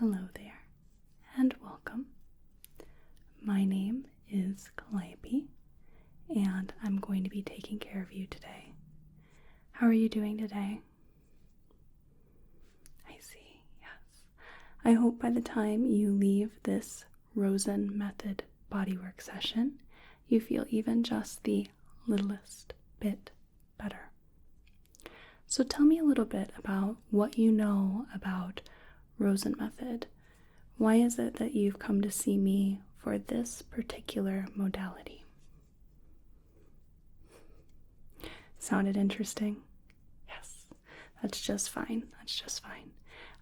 Hello there, and welcome. My name is Calliope, and I'm going to be taking care of you today. How are you doing today? I see, yes. I hope by the time you leave this Rosen Method Bodywork session, you feel even just the littlest bit better. So tell me a little bit about what you know about Rosen Method. Why is it that you've come to see me for this particular modality? Sounded interesting? Yes, that's just fine.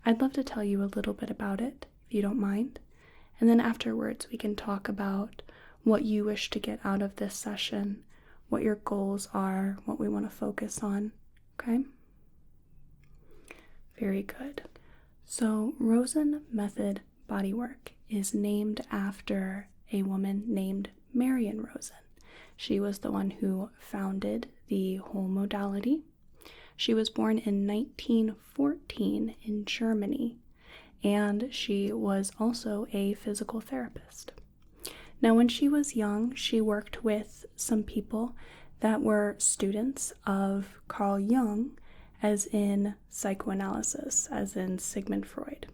I'd love to tell you a little bit about it, if you don't mind. And then afterwards, we can talk about what you wish to get out of this session, what your goals are, what we want to focus on, okay? Very good. So, Rosen Method Bodywork is named after a woman named Marion Rosen. She was the one who founded the whole modality. She was born in 1914 in Germany, and she was also a physical therapist. Now, when she was young, she worked with some people that were students of Carl Jung, as in psychoanalysis, as in Sigmund Freud.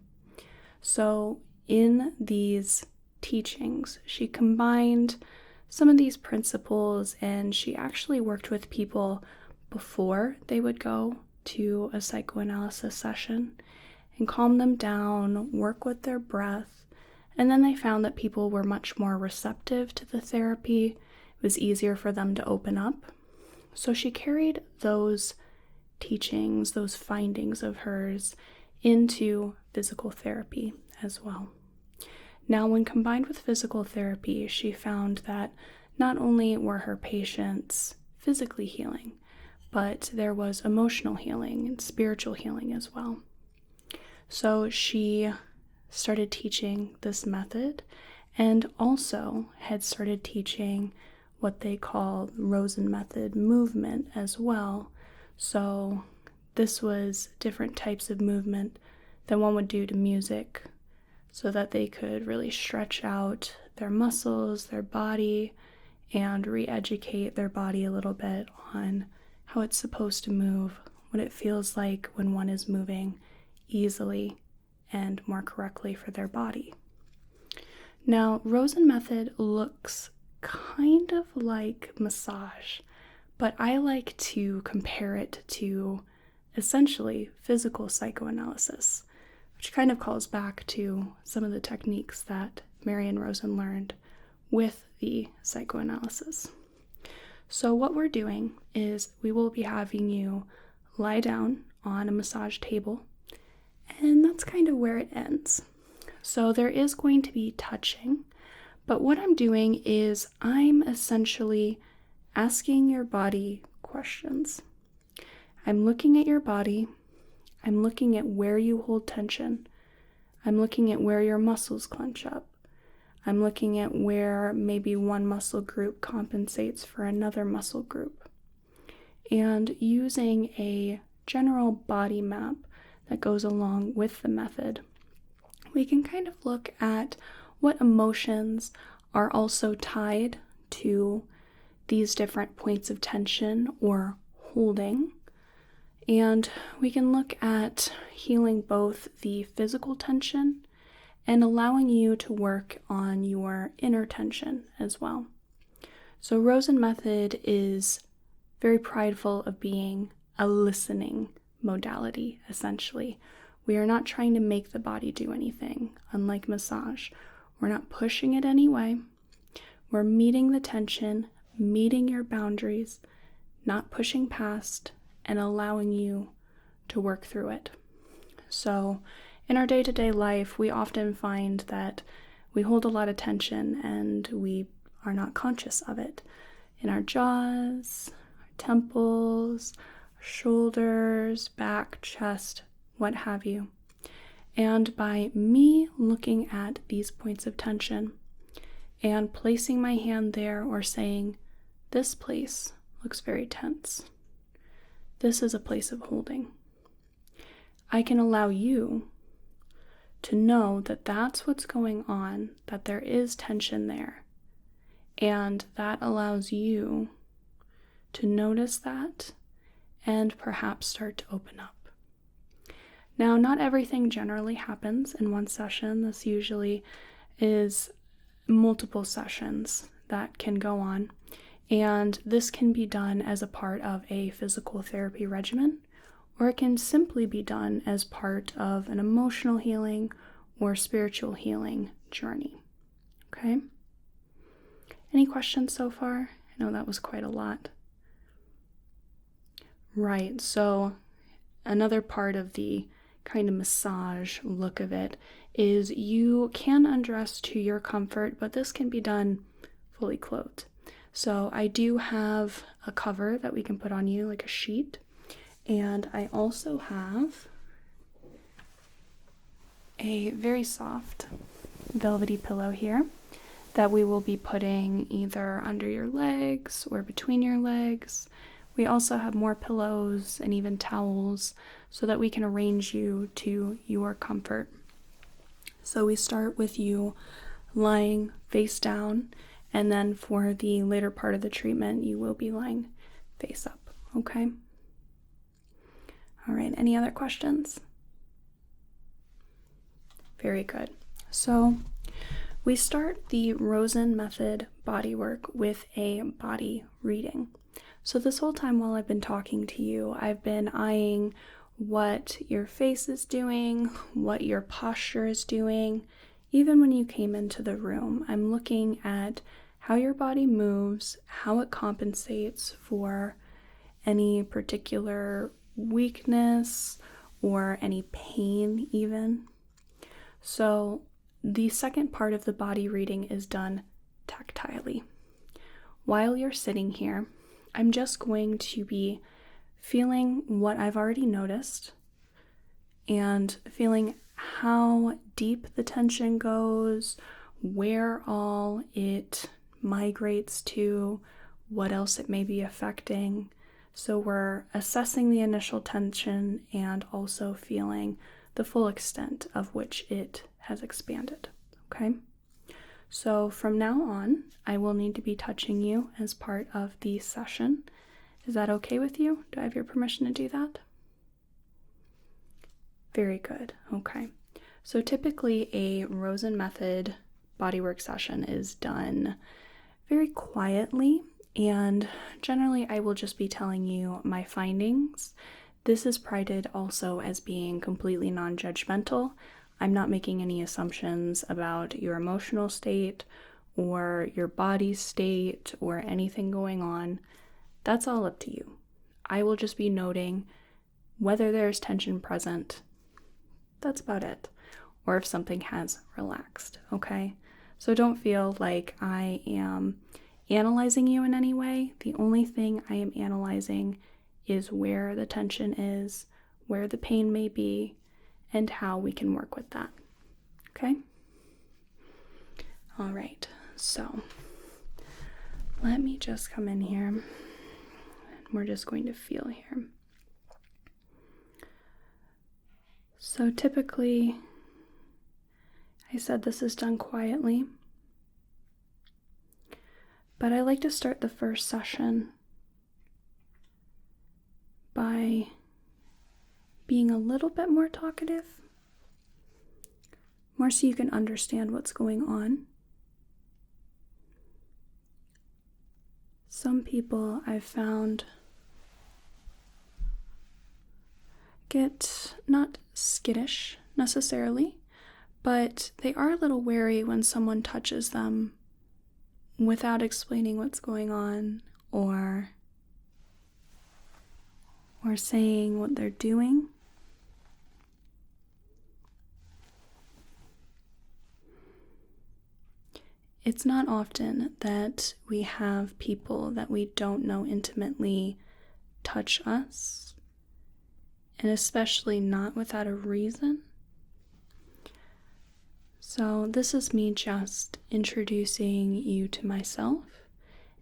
So in these teachings, she combined some of these principles, and she actually worked with people before they would go to a psychoanalysis session and calm them down, work with their breath, and then they found that people were much more receptive to the therapy. It was easier for them to open up. So she carried those teachings, those findings of hers, into physical therapy as well. Now, when combined with physical therapy, she found that not only were her patients physically healing, but there was emotional healing and spiritual healing as well. So she started teaching this method, and also had started teaching what they call Rosen Method movement as well. So this was different types of movement that one would do to music so that they could really stretch out their muscles, their body, and re-educate their body a little bit on how it's supposed to move, what it feels like when one is moving easily and more correctly for their body. Now, Rosen Method looks kind of like massage, but I like to compare it to essentially physical psychoanalysis, which kind of calls back to some of the techniques that Marion Rosen learned with the psychoanalysis. So what we're doing is we will be having you lie down on a massage table, and that's kind of where it ends. So there is going to be touching, but what I'm doing is I'm essentially asking your body questions. I'm looking at your body. I'm looking at where you hold tension. I'm looking at where your muscles clench up. I'm looking at where maybe one muscle group compensates for another muscle group. And using a general body map that goes along with the method, we can kind of look at what emotions are also tied to these different points of tension or holding. And we can look at healing both the physical tension and allowing you to work on your inner tension as well. So Rosen Method is very prideful of being a listening modality, essentially. We are not trying to make the body do anything, unlike massage. We're not pushing it anyway. We're meeting the tension, meeting your boundaries, not pushing past, and allowing you to work through it. So in our day-to-day life, we often find that we hold a lot of tension and we are not conscious of it. In our jaws, our temples, our shoulders, back, chest, what have you. And by me looking at these points of tension and placing my hand there or saying, this place looks very tense. This is a place of holding. I can allow you to know that that's what's going on, that there is tension there. And that allows you to notice that and perhaps start to open up. Now, not everything generally happens in one session. This usually is multiple sessions that can go on. And this can be done as a part of a physical therapy regimen, or it can simply be done as part of an emotional healing or spiritual healing journey. Okay? Any questions so far? I know that was quite a lot. Right, so another part of the kind of massage look of it is you can undress to your comfort, but this can be done fully clothed. So I do have a cover that we can put on you, like a sheet, and I also have a very soft velvety pillow here that we will be putting either under your legs or between your legs. We also have more pillows and even towels so that we can arrange you to your comfort. So we start with you lying face down, and then for the later part of the treatment, you will be lying face up, okay? All right, any other questions? Very good. So we start the Rosen Method Bodywork with a body reading. So this whole time while I've been talking to you, I've been eyeing what your face is doing, what your posture is doing. Even when you came into the room, I'm looking at how your body moves, how it compensates for any particular weakness or any pain even. So the second part of the body reading is done tactilely. While you're sitting here, I'm just going to be feeling what I've already noticed and feeling how deep the tension goes, where all it migrates to, what else it may be affecting. So we're assessing the initial tension and also feeling the full extent of which it has expanded, okay? So from now on, I will need to be touching you as part of the session. Is that okay with you? Do I have your permission to do that? Very good, okay. So typically a Rosen Method bodywork session is done very quietly, and generally I will just be telling you my findings. This is prided also as being completely non-judgmental. I'm not making any assumptions about your emotional state or your body state or anything going on. That's all up to you. I will just be noting whether there's tension present. That's about it. Or if something has relaxed, okay? So don't feel like I am analyzing you in any way. The only thing I am analyzing is where the tension is, where the pain may be, and how we can work with that, okay? All right, so let me just come in here, and we're just going to feel here. So typically, I said this is done quietly, but I like to start the first session by being a little bit more talkative, more so you can understand what's going on. Some people I've found get not skittish necessarily, but they are a little wary when someone touches them without explaining what's going on or saying what they're doing. It's not often that we have people that we don't know intimately touch us, and especially not without a reason. So this is me just introducing you to myself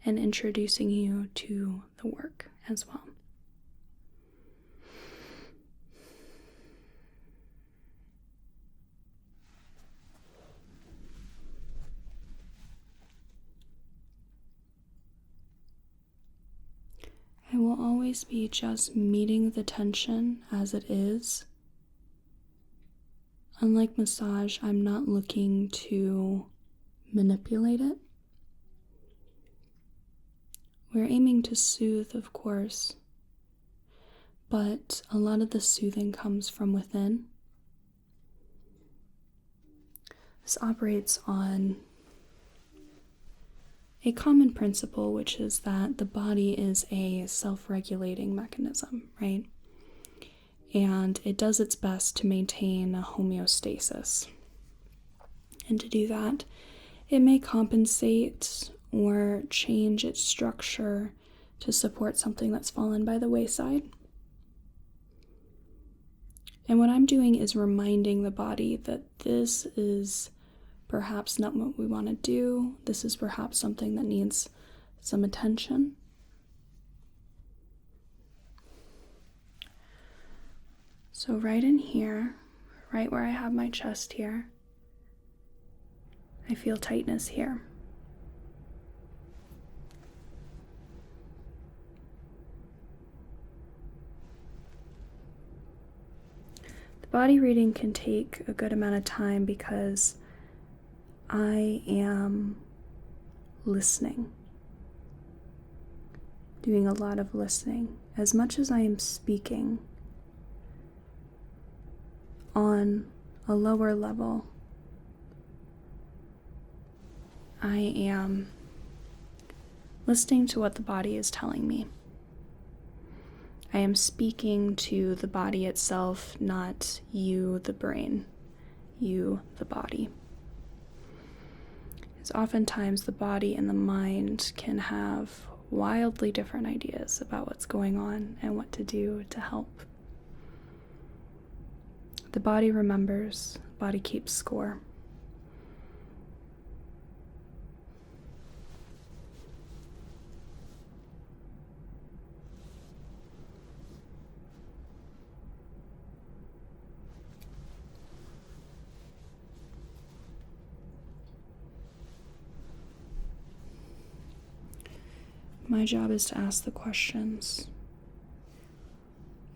and introducing you to the work as well. always be just meeting the tension as it is. Unlike massage, I'm not looking to manipulate it. We're aiming to soothe, of course, but a lot of the soothing comes from within. This operates on a common principle, which is that the body is a self-regulating mechanism, right? And it does its best to maintain a homeostasis. And to do that, it may compensate or change its structure to support something that's fallen by the wayside. And what I'm doing is reminding the body that this is perhaps not what we want to do. This is perhaps something that needs some attention. So right in here, right where I have my chest here, I feel tightness here. The body reading can take a good amount of time because I am listening, doing a lot of listening. As much as I am speaking on a lower level, I am listening to what the body is telling me. I am speaking to the body itself, not you, the brain, you, the body. Because oftentimes the body and the mind can have wildly different ideas about what's going on and what to do to help. The body remembers, the body keeps score. My job is to ask the questions.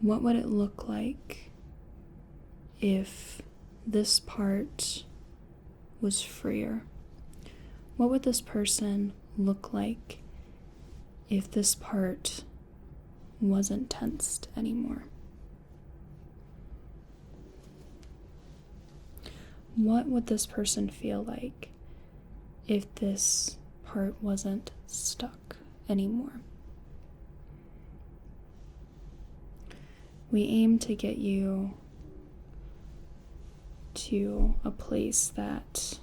What would it look like if this part was freer? What would this person look like if this part wasn't tensed anymore? What would this person feel like if this part wasn't stuck anymore? We aim to get you to a place that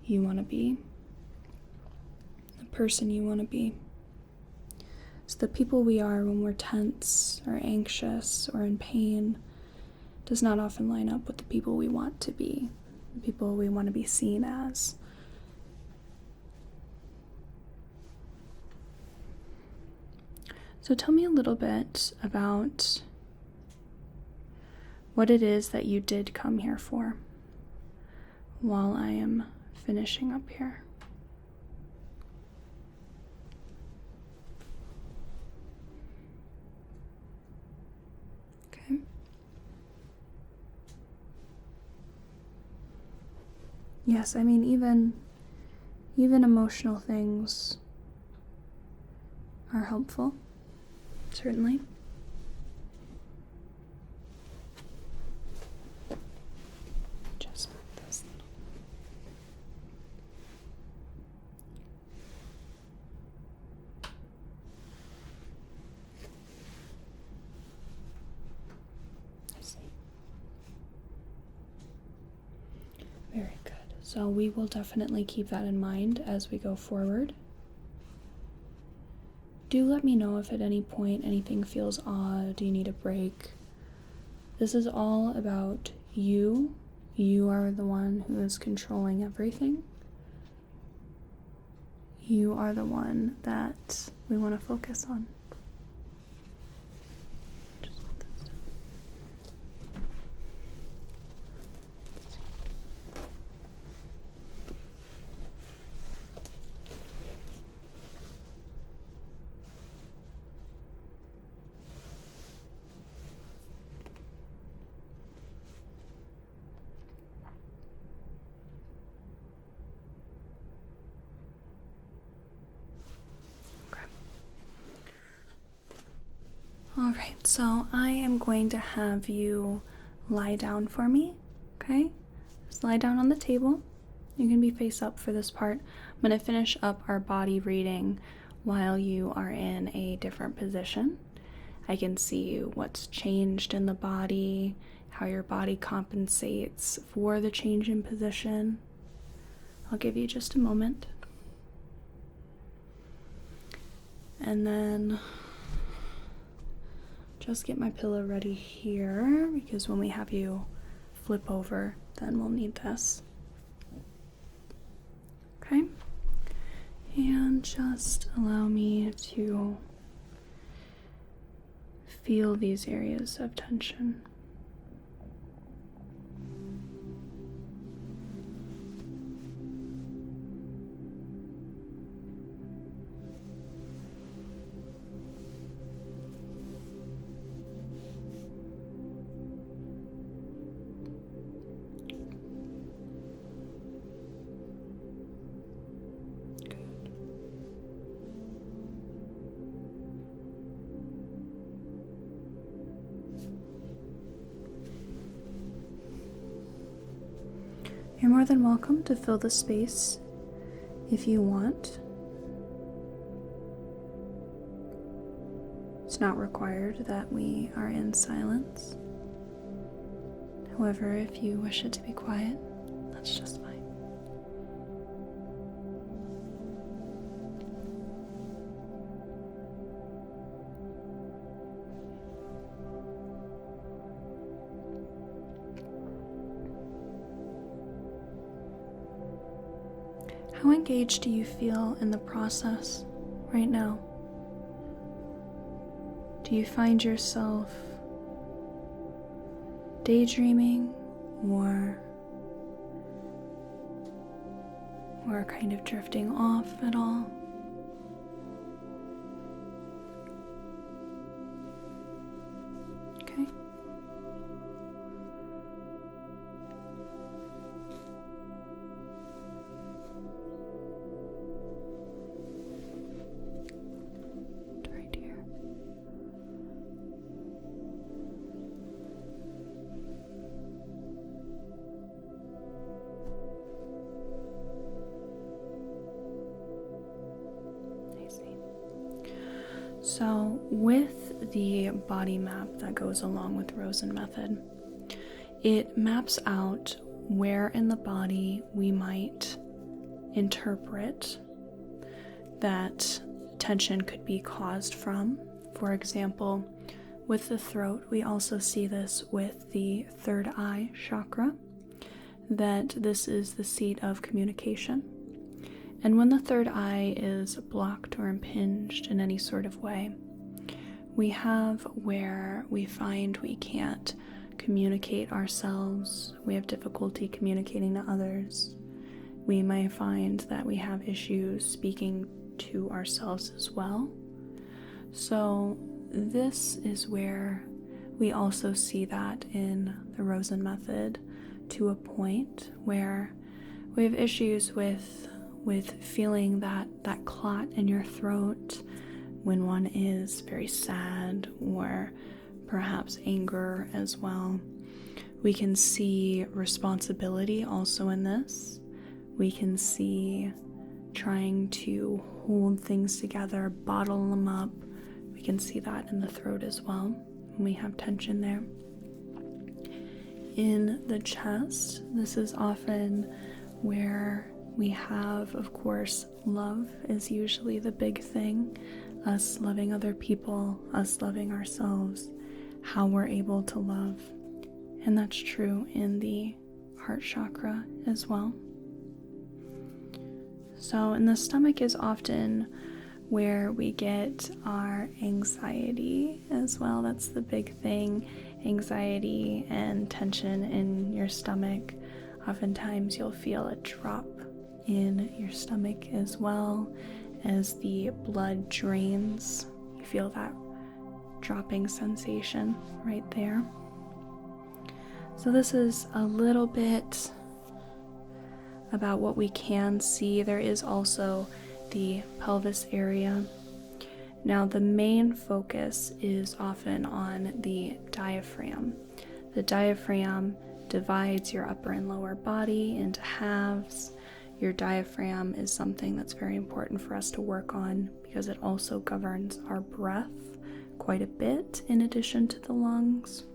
you want to be, the person you want to be. So the people we are when we're tense or anxious or in pain does not often line up with the people we want to be, the people we want to be seen as. So tell me a little bit about what it is that you did come here for while I am finishing up here. Okay. Yes, I mean, even emotional things are helpful, certainly. Just move this little. I see. Very good. So we will definitely keep that in mind as we go forward. Do let me know if at any point anything feels odd, you need a break. This is all about you. You are the one who is controlling everything. You are the one that we want to focus on. Just put this down. Alright, so I am going to have you lie down for me, okay? Just lie down on the table. You can be face up for this part. I'm going to finish up our body reading while you are in a different position. I can see what's changed in the body, how your body compensates for the change in position. I'll give you just a moment. And then just get my pillow ready here, because when we have you flip over, then we'll need this. Okay? And just allow me to feel these areas of tension. You're more than welcome to fill the space if you want. It's not required that we are in silence. However, if you wish it to be quiet, that's just fine. How engaged do you feel in the process right now? Do you find yourself daydreaming or kind of drifting off at all? Okay. Right here. So with the body map that goes along with Rosen Method, it maps out where in the body we might interpret that tension could be caused from. For example, with the throat, we also see this with the third eye chakra, that this is the seat of communication. And when the third eye is blocked or impinged in any sort of way, we have where we find we can't communicate ourselves, we have difficulty communicating to others. We may find that we have issues speaking to ourselves as well. So this is where we also see that in the Rosen Method, to a point where we have issues with feeling that clot in your throat when one is very sad, or perhaps anger as well. We can see responsibility also in this. We can see trying to hold things together, bottle them up. We can see that in the throat as well, when we have tension there. In the chest, this is often where we have, of course, love is usually the big thing. Us loving other people, us loving ourselves, how we're able to love. And that's true in the heart chakra as well. So, and the stomach is often where we get our anxiety as well. That's the big thing. Anxiety and tension in your stomach. Oftentimes you'll feel a drop in your stomach as well as the blood drains. You feel that dropping sensation right there. So this is a little bit about what we can see. There is also the pelvis area, Now, the main focus is often on the diaphragm. The diaphragm divides your upper and lower body into halves. Your diaphragm is something that's very important for us to work on because it also governs our breath quite a bit in addition to the lungs.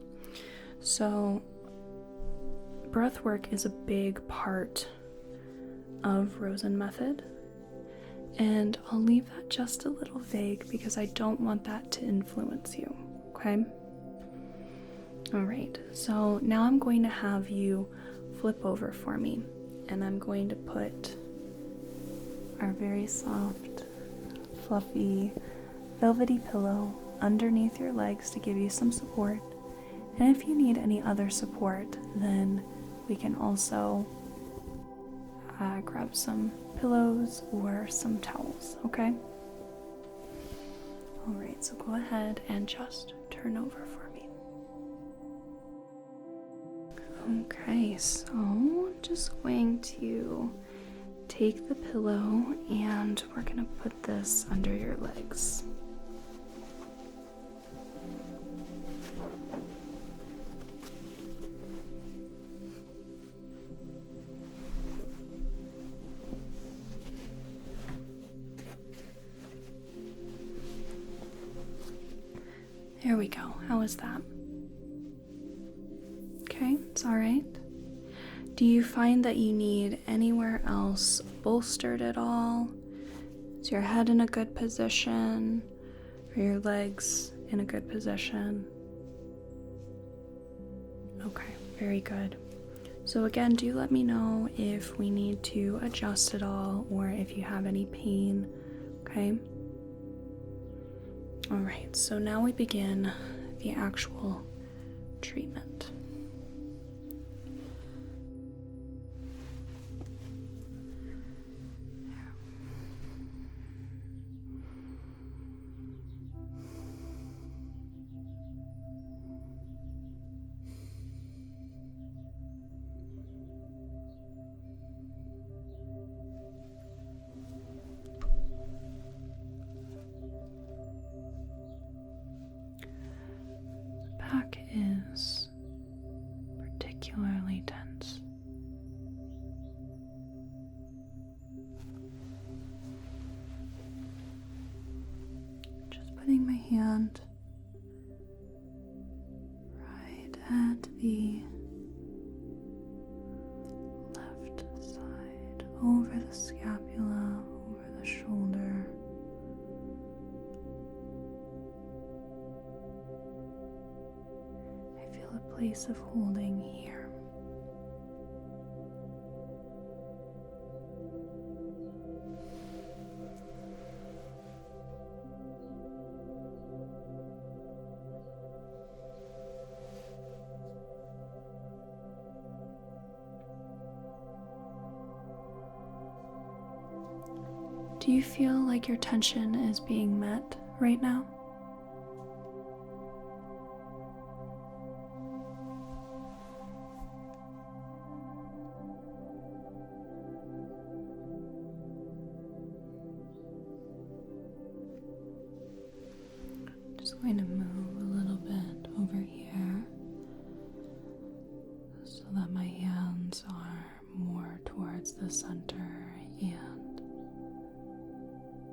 So, breath work is a big part of Rosen Method. And I'll leave that just a little vague because I don't want that to influence you, okay? All right, so now I'm going to have you flip over for me, and I'm going to put our very soft, fluffy, velvety pillow underneath your legs to give you some support. And if you need any other support, then we can also grab some pillows or some towels, okay? All right, so go ahead and just turn over for me. Okay, so I'm just going to take the pillow and we're gonna put this under your legs. There we go. How is that? Okay, it's all right. Do you find that you need anywhere else bolstered at all? Is your head in a good position? Are your legs in a good position? Okay, very good. So again, do let me know if we need to adjust at all or if you have any pain, okay? All right, so now we begin the actual treatment. Back is particularly tense. Just putting my hand right at the left side, over the scapula, over the shoulder. A place of holding here. Do you feel like your tension is being met right now? Just going to move a little bit over here so that my hands are more towards the center and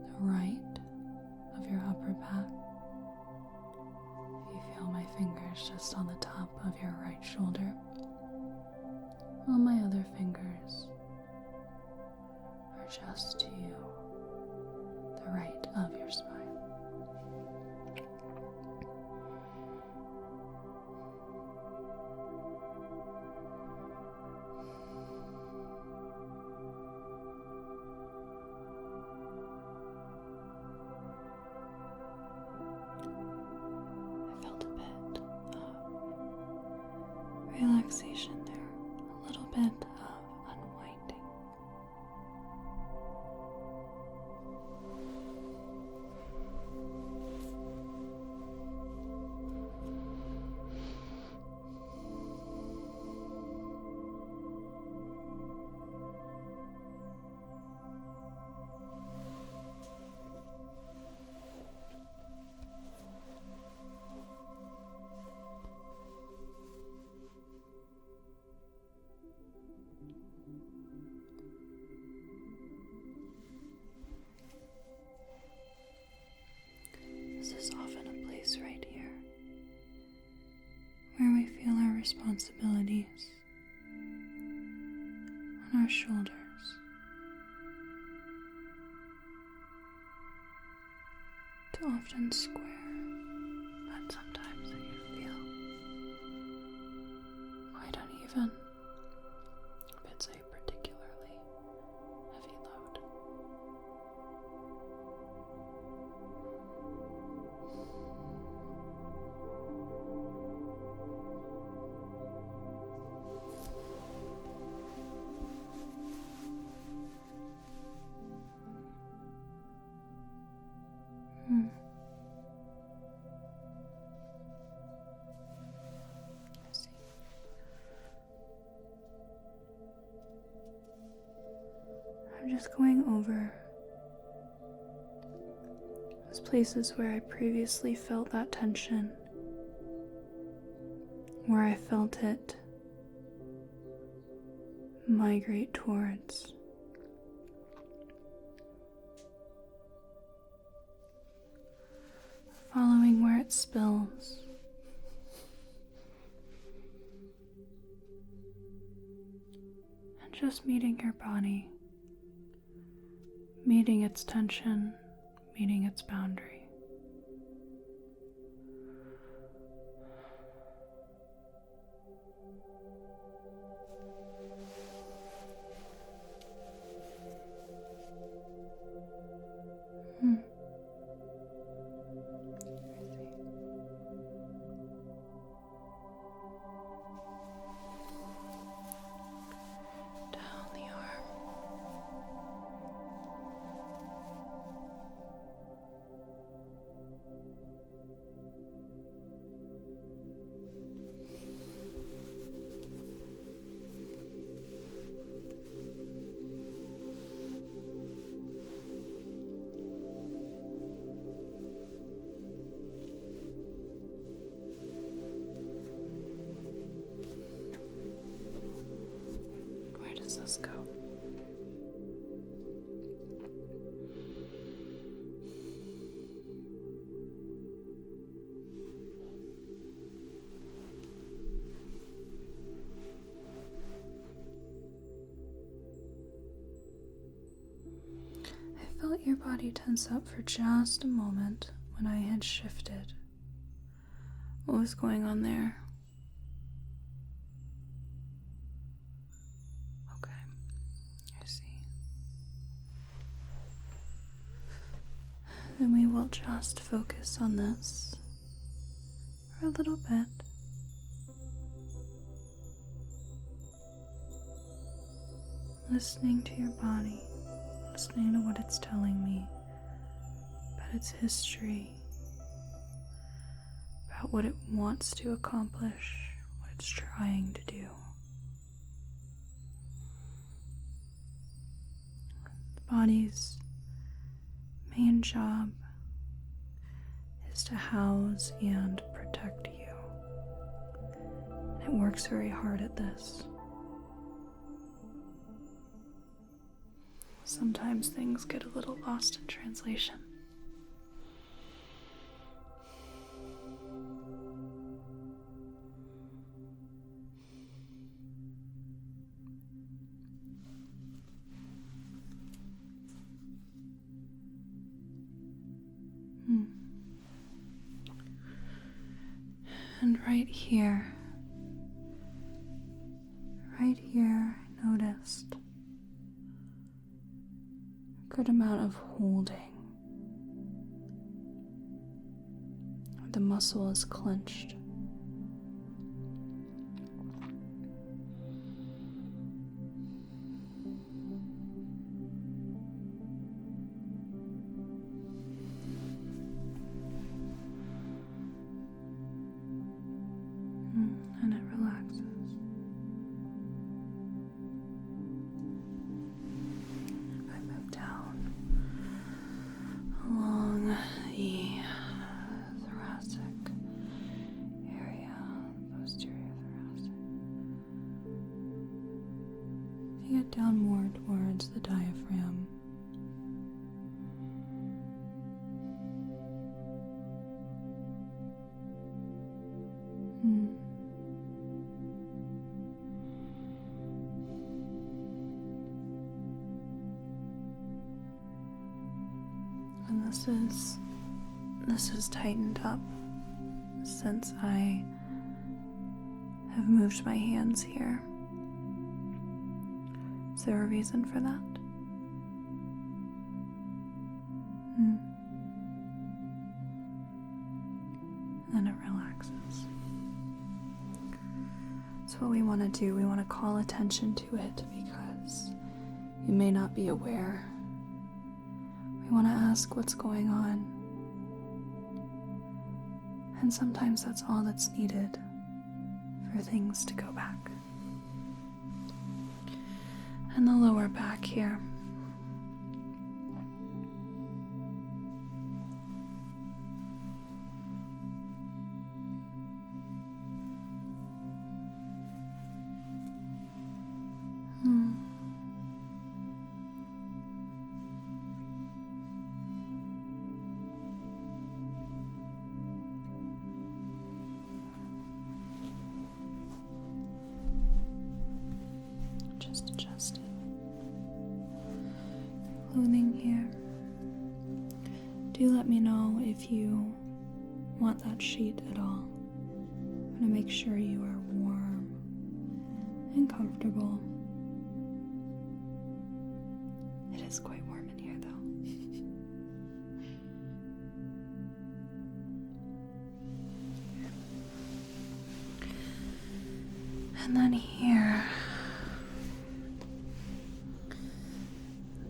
the right of your upper back. You feel my fingers just on the top of your right shoulder, while my other fingers are just to the right of your spine. Relaxation there, a little bit of unwinding. our shoulders. It's often square, but sometimes it can feel quite uneven if it's a particularly heavy load. I see. I'm just going over those places where I previously felt that tension, where I felt it migrate towards. Following where it spills. And just meeting your body, meeting its tension, meeting its boundary. Let's go. I felt your body tense up for just a moment when I had shifted. What was going on there? Then we will just focus on this for a little bit. Listening to your body, listening to what it's telling me about its history, about what it wants to accomplish, what it's trying to do. The body's main job is to house and protect you. And it works very hard at this. Sometimes things get a little lost in translation. And right here, I noticed a good amount of holding. The muscle is clenched. And it relaxes. I move down along the thoracic area, posterior thoracic. I get down more towards the diaphragm. This is tightened up since I have moved my hands here. Is there a reason for that? Then it relaxes. That's what we want to do. We want to call attention to it because you may not be aware. We want to ask what's going on. And sometimes that's all that's needed for things to go back. And the lower back here. Just adjusting. Clothing here. Do let me know if you want that sheet at all. I'm going to make sure you are warm and comfortable. It is quite warm in here, though. And then here,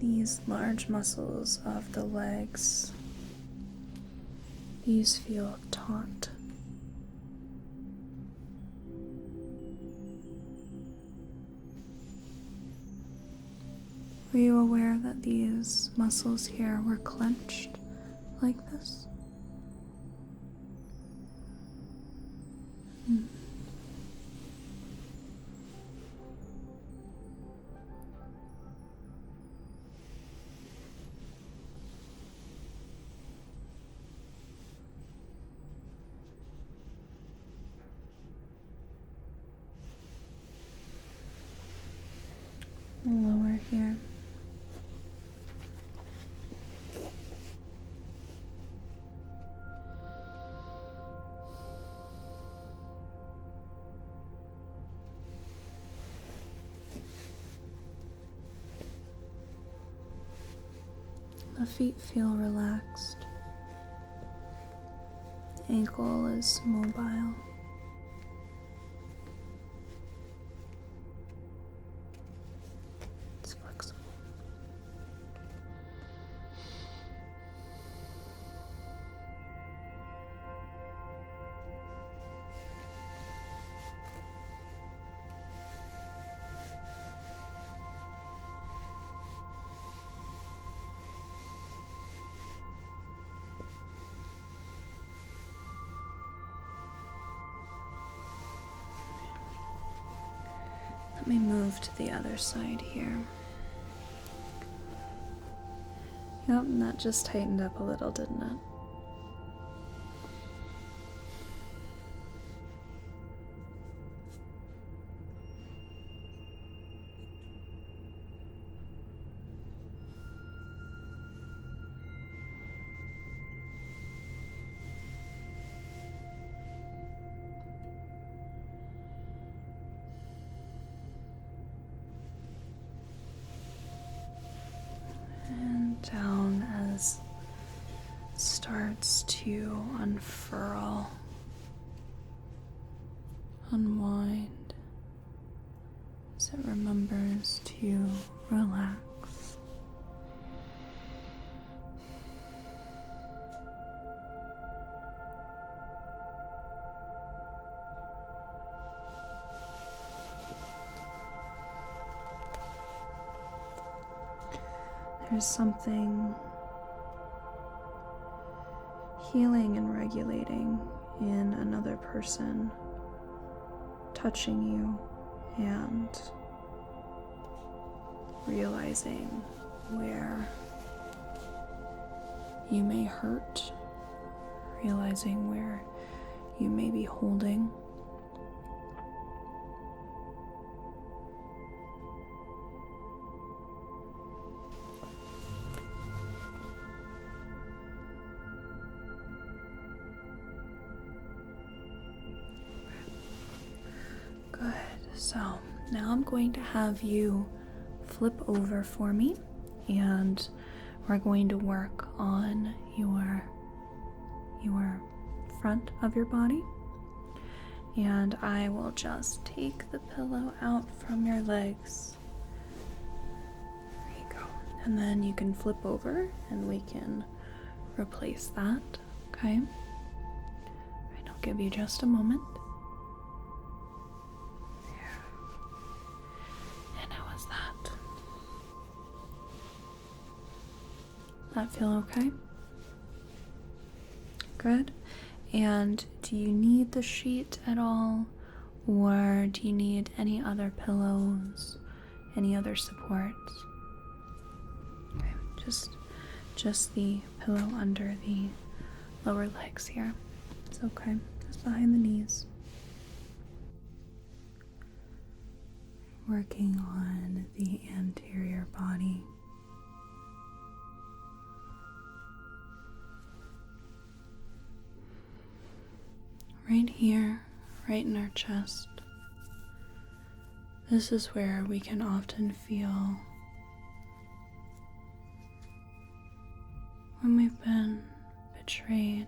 these large muscles of the legs, these feel taut. Were you aware that these muscles here were clenched like this? Lower here. The feet feel relaxed. The ankle is mobile. It's flexible. Let me move to the other side here. Yep, and that just tightened up a little, didn't it? Down as it starts to unfurl, unwind, as it remembers to relax. There's something healing and regulating in another person touching you and realizing where you may hurt, realizing where you may be holding. So now I'm going to have you flip over for me, and we're going to work on your front of your body. And I will just take the pillow out from your legs. There you go. And then you can flip over and we can replace that, okay? Alright, I'll give you just a moment. There. And how was that? That feel okay? Good. And do you need the sheet at all? Or do you need any other pillows? Any other supports? Okay, just the pillow under the lower legs here. It's okay. Just behind the knees. Working on the anterior body. Right here, right in our chest. This is where we can often feel when we've been betrayed.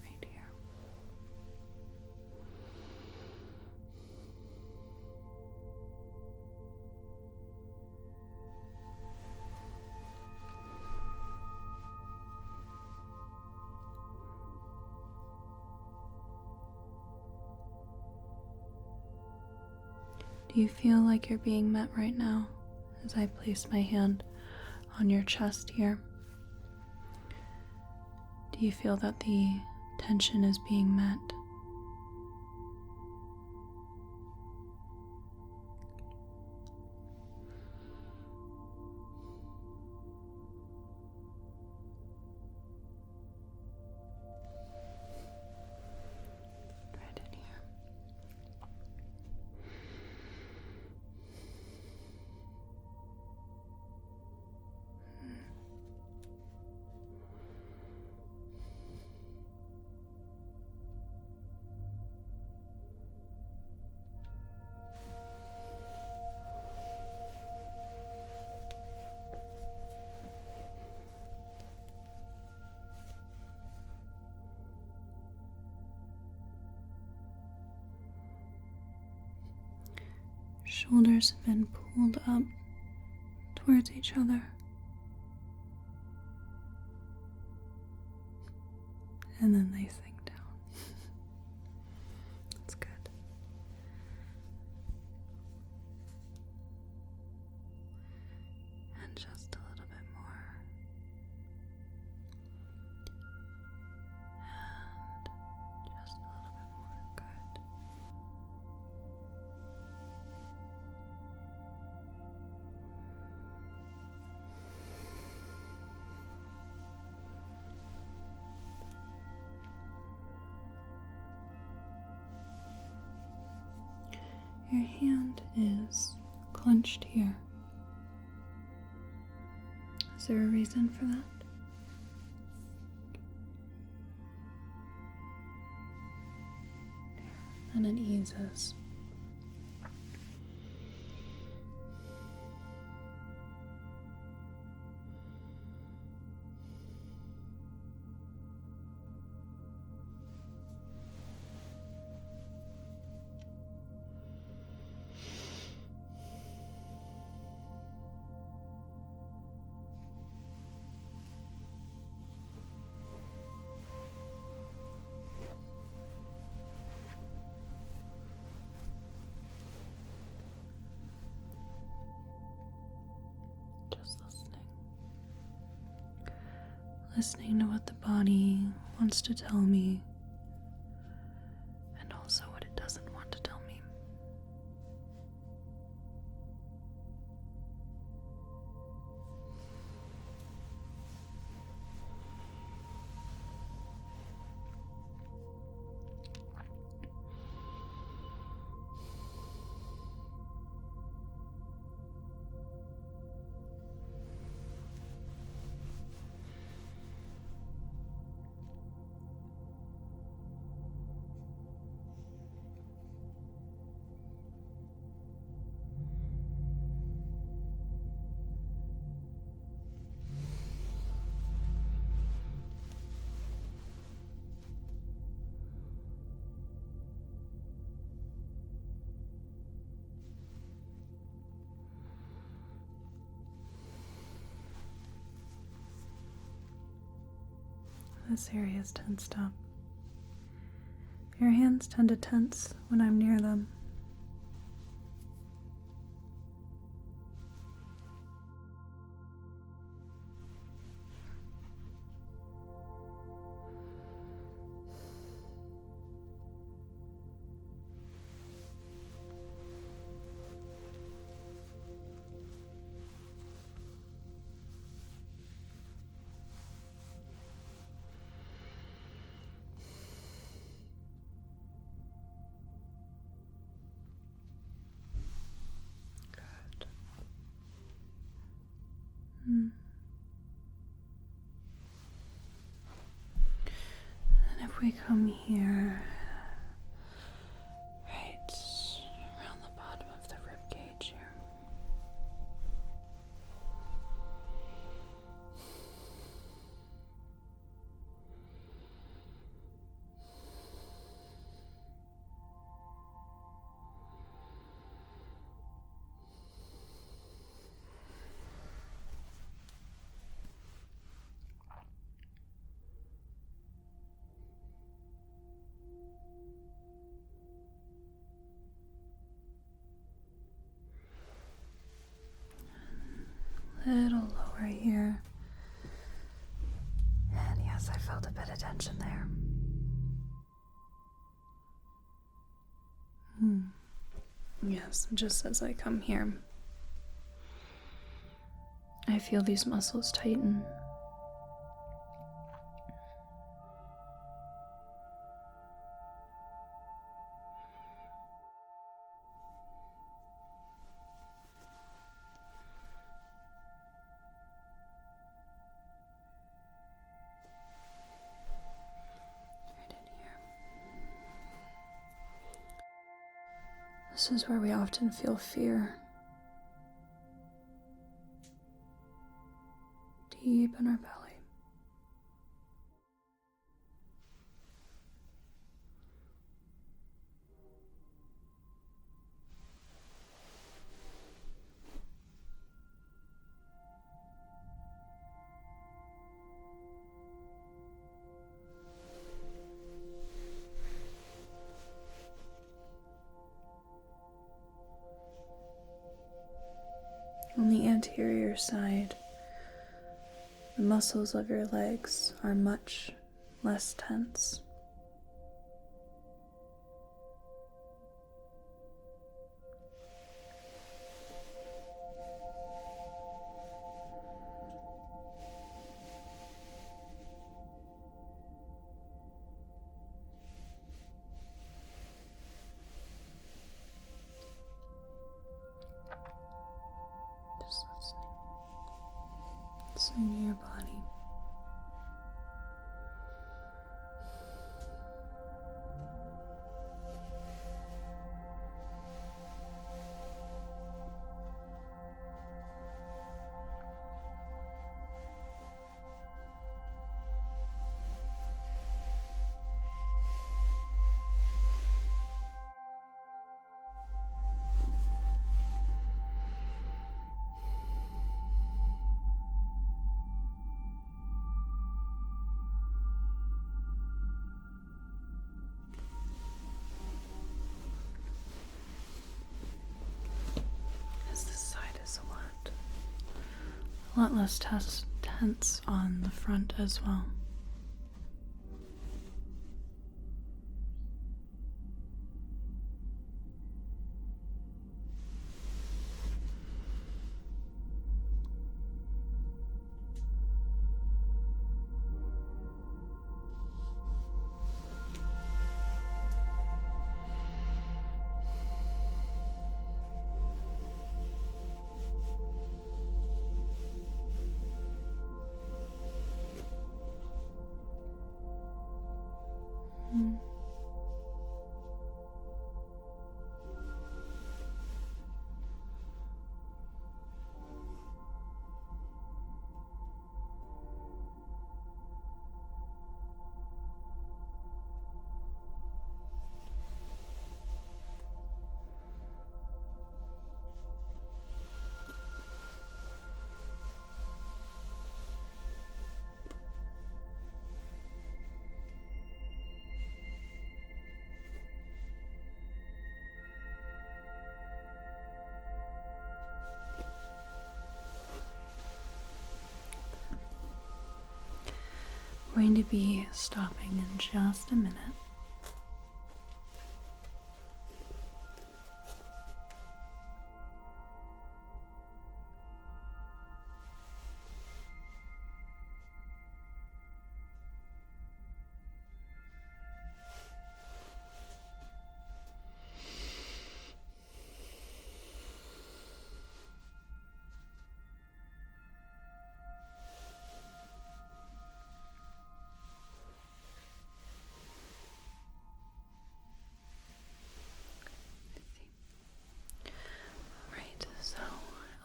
Right here. Do you feel like you're being met right now as I place my hand on your chest here? Do you feel that the tension is being met? Right in here. Shoulders have been pulled up towards each other. And then they sink down. That's good. And just a little bit more. And just a little bit more. Good. Your hand is clenched here. Is there a reason for that? And it eases. Listening to what the body wants to tell me, and also what it doesn't want to tell me. This area is tensed up. Your hands tend to tense when I'm near them. And if we come here, right around the bottom of the rib cage here. Little lower here. And yes, I felt a bit of tension there. Yes, just as I come here, I feel these muscles tighten. This is where we often feel fear. Deep in our belly. On the anterior side, the muscles of your legs are much less tense. Just listening to your body. A lot less tense on the front as well. going to be stopping in just a minute.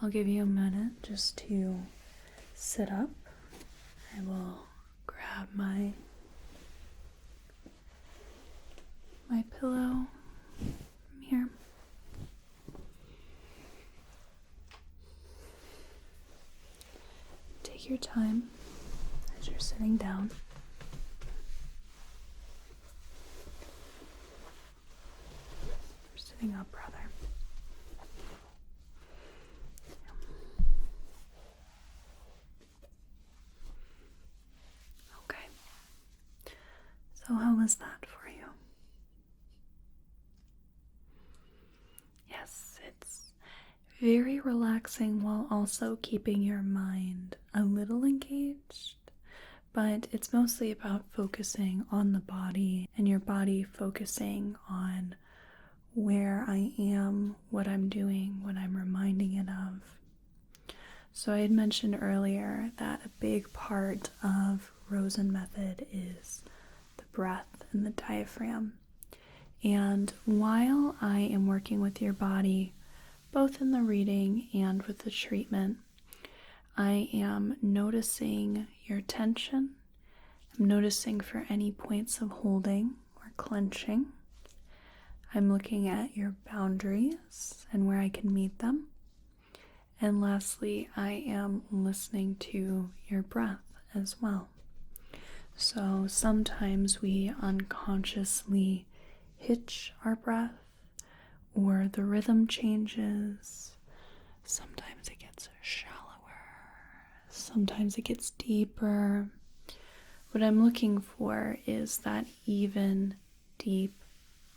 I'll give you a minute just to sit up. I will grab my pillow from here. Take your time as you're sitting down. Or sitting up, rather. So how was that for you? Yes, it's very relaxing while also keeping your mind a little engaged, but it's mostly about focusing on the body and your body focusing on where I am, what I'm doing, what I'm reminding it of. So I had mentioned earlier that a big part of Rosen Method is breath and the diaphragm. And while I am working with your body, both in the reading and with the treatment, I am noticing your tension. I'm noticing for any points of holding or clenching. I'm looking at your boundaries and where I can meet them. And lastly, I am listening to your breath as well. So sometimes we unconsciously hitch our breath, or the rhythm changes. Sometimes it gets shallower, sometimes it gets deeper. What I'm looking for is that even, deep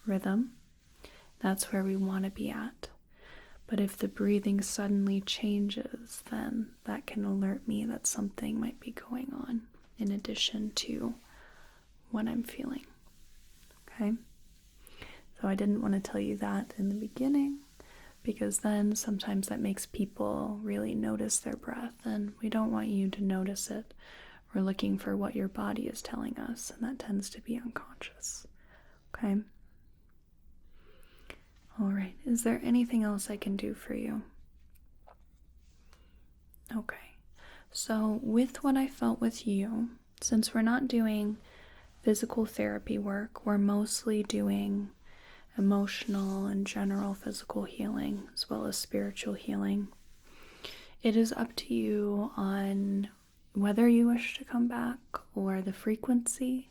rhythm. That's where we want to be at. But if the breathing suddenly changes, then that can alert me that something might be going on, in addition to what I'm feeling. Okay? So I didn't want to tell you that in the beginning, because then sometimes that makes people really notice their breath, and we don't want you to notice it. We're looking for what your body is telling us, and that tends to be unconscious. Okay? All right. Is there anything else I can do for you? Okay. So with what I felt with you, since we're not doing physical therapy work, we're mostly doing emotional and general physical healing as well as spiritual healing. It is up to you on whether you wish to come back or the frequency.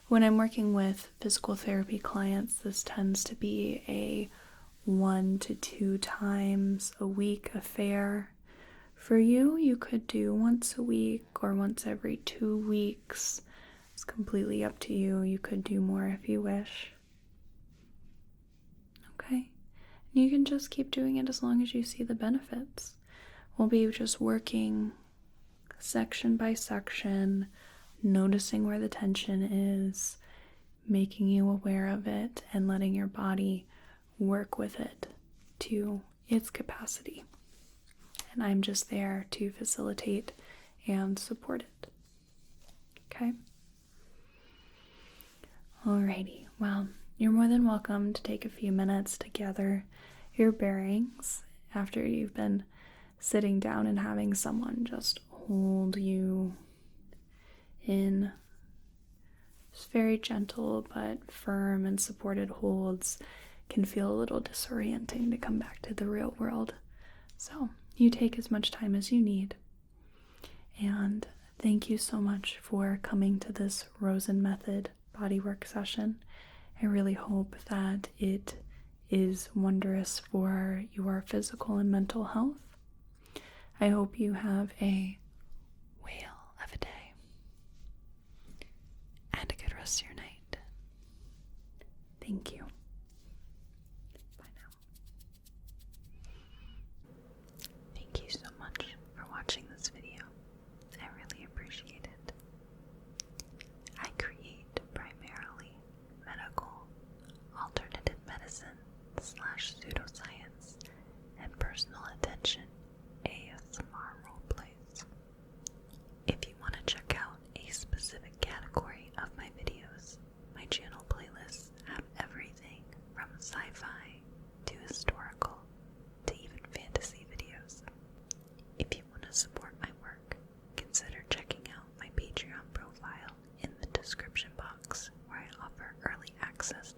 When I'm working with physical therapy clients, this tends to be a 1 to 2 times a week affair. For you, you could do once a week or once every 2 weeks. It's completely up to you. You could do more if you wish. Okay? And you can just keep doing it as long as you see the benefits. We'll be just working section by section, noticing where the tension is, making you aware of it, and letting your body work with it to its capacity. And I'm just there to facilitate and support it. Okay? Alrighty. Well, you're more than welcome to take a few minutes to gather your bearings after you've been sitting down and having someone just hold you in just very gentle but firm and supported holds. Can feel a little disorienting to come back to the real world. So you take as much time as you need. And thank you so much for coming to this Rosen Method Bodywork session. I really hope that it is wondrous for your physical and mental health. I hope you have a whale of a day. rest of your night. Thank you. Bye now. Thank you so much for watching this video. I really appreciate it. I create primarily medical, alternative medicine / pseudoscience, and personal attention ASMR roleplays. If you want to check out a specific category of my videos, my channel playlists have everything from sci-fi to historical to even fantasy videos. If you want to support my work, consider checking out my Patreon profile in the description box, where I offer early access